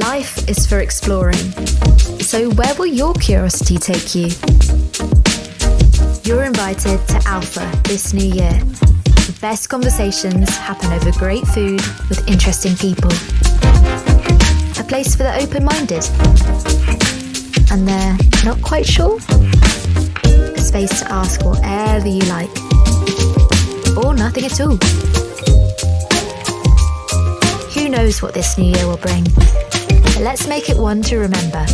Life is for exploring. So where will your curiosity take you? You're invited to Alpha this new year. The best conversations happen over great food with interesting people. A place for the open-minded. And they're not quite sure? A space to ask whatever you like. Or nothing at all. Who knows what this new year will bring? But let's make it one to remember,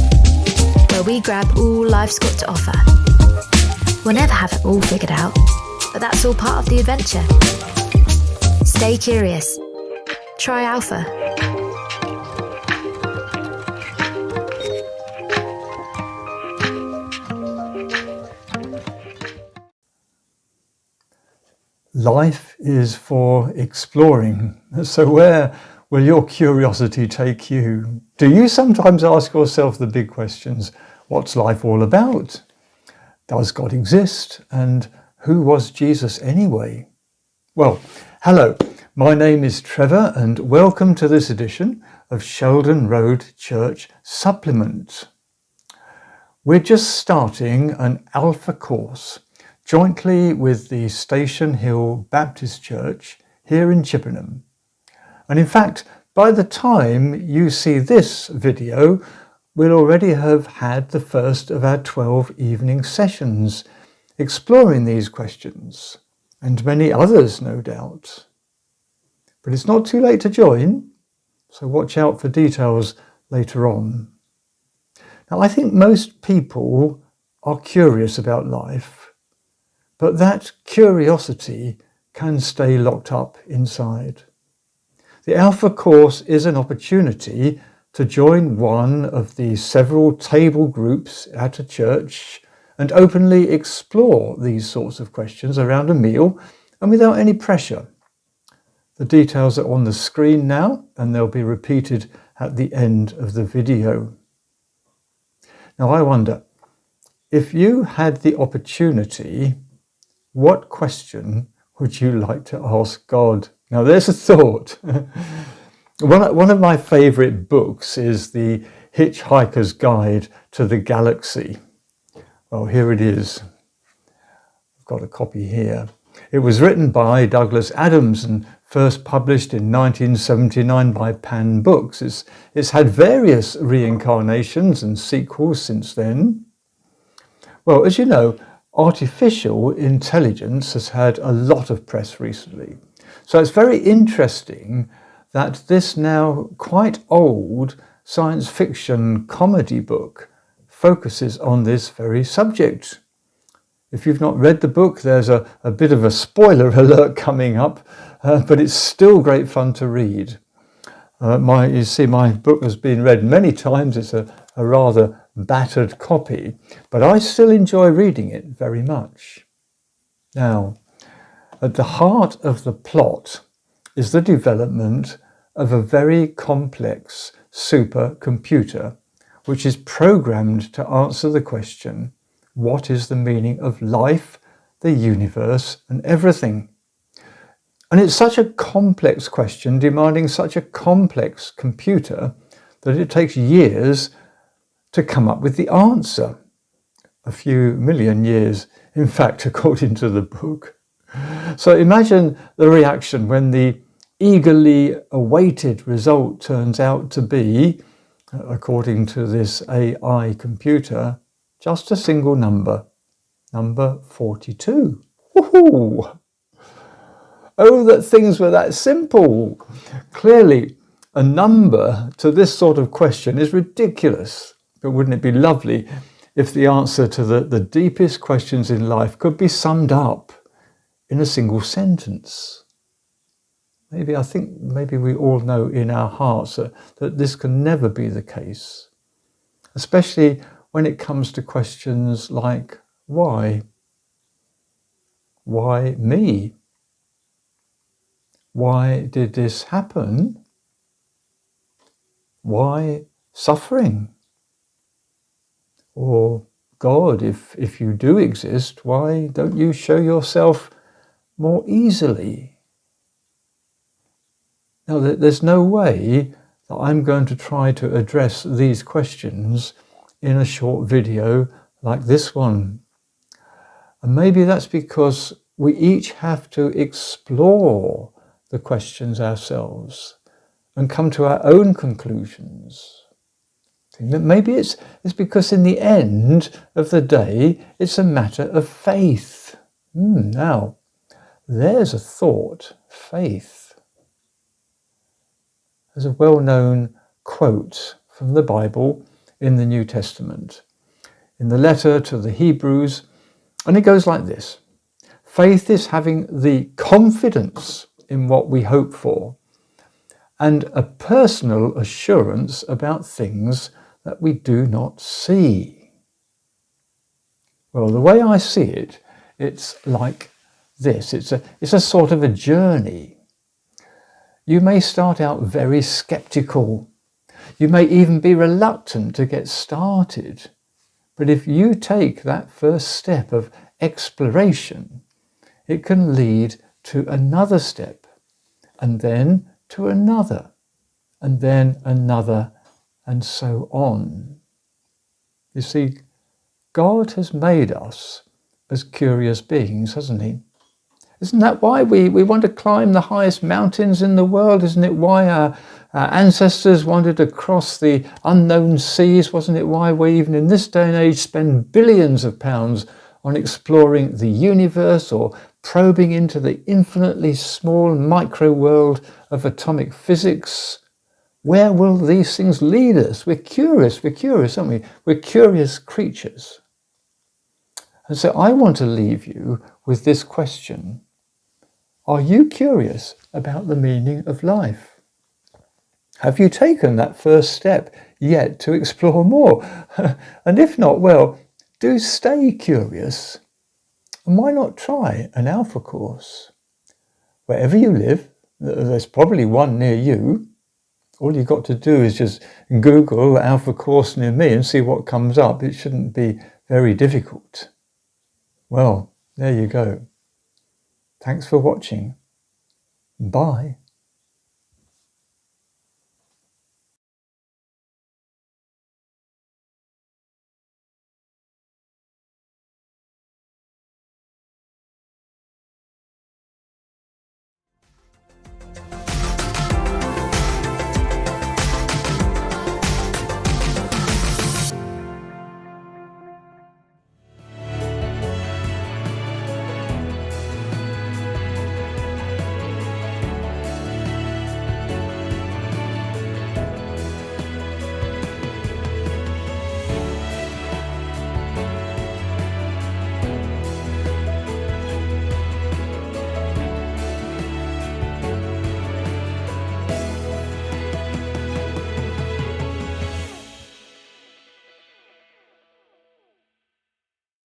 where we grab all life's got to offer. We'll never have it all figured out, but that's all part of the adventure. Stay curious. Try Alpha. Life is for exploring. So where will your curiosity take you? Do you sometimes ask yourself the big questions? What's life all about? Does God exist? And who was Jesus anyway? Well, hello, my name is Trevor and welcome to this edition of Sheldon Road Church Supplement. We're just starting an Alpha course jointly with the Station Hill Baptist Church here in Chippenham. And in fact, by the time you see this video, we'll already have had the first of our 12 evening sessions exploring these questions, and many others, no doubt. But it's not too late to join, so watch out for details later on. Now, I think most people are curious about life, but that curiosity can stay locked up inside. The Alpha course is an opportunity to join one of the several table groups at a church and openly explore these sorts of questions around a meal and without any pressure. The details are on the screen now and they'll be repeated at the end of the video. Now I wonder, if you had the opportunity, what question would you like to ask God? Now there's a thought. One of my favourite books is The Hitchhiker's Guide to the Galaxy. Well, here it is. I've got a copy here. It was written by Douglas Adams and first published in 1979 by Pan Books. It's had various reincarnations and sequels since then. Well, as you know, artificial intelligence has had a lot of press recently. So it's very interesting that this now quite old science fiction comedy book focuses on this very subject. If you've not read the book, there's a bit of a spoiler alert coming up, but it's still great fun to read. You see, my book has been read many times. It's a rather battered copy, but I still enjoy reading it very much. Now, at the heart of the plot is the development of a very complex supercomputer, which is programmed to answer the question, what is the meaning of life, the universe, and everything? And it's such a complex question, demanding such a complex computer, that it takes years to come up with the answer. A few million years, in fact, according to the book. So imagine the reaction when the eagerly awaited result turns out to be, according to this AI computer, just a single number, number 42. Woohoo! Oh, that things were that simple. Clearly, a number to this sort of question is ridiculous. But wouldn't it be lovely if the answer to the deepest questions in life could be summed up in a single sentence? Maybe we all know in our hearts that this can never be the case, especially when it comes to questions like why? Why me? Why did this happen? Why suffering? Or God, if you do exist, why don't you show yourself more easily? Now, there's no way that I'm going to try to address these questions in a short video like this one. And maybe that's because we each have to explore the questions ourselves and come to our own conclusions. Maybe it's because in the end of the day, it's a matter of faith. Now, there's a thought, faith. There's a well-known quote from the Bible in the New Testament, in the letter to the Hebrews, and it goes like this. Faith is having the confidence in what we hope for and a personal assurance about things that we do not see. Well, the way I see it, it's like this. It's a sort of a journey. You may start out very skeptical. You may even be reluctant to get started. But if you take that first step of exploration, it can lead to another step, and then to another, and then another, and so on. You see, God has made us as curious beings, hasn't he? Isn't that why we want to climb the highest mountains in the world? Isn't it why our ancestors wanted to cross the unknown seas? Wasn't it why we, even in this day and age, spend billions of pounds on exploring the universe or probing into the infinitely small micro world of atomic physics? Where will these things lead us? We're curious, aren't we? We're curious creatures. And so I want to leave you with this question. Are you curious about the meaning of life? Have you taken that first step yet to explore more? And if not, well, do stay curious. And why not try an Alpha course? Wherever you live, there's probably one near you. All you've got to do is just Google Alpha course near me and see what comes up. It shouldn't be very difficult. Well, there you go. Thanks for watching. Bye.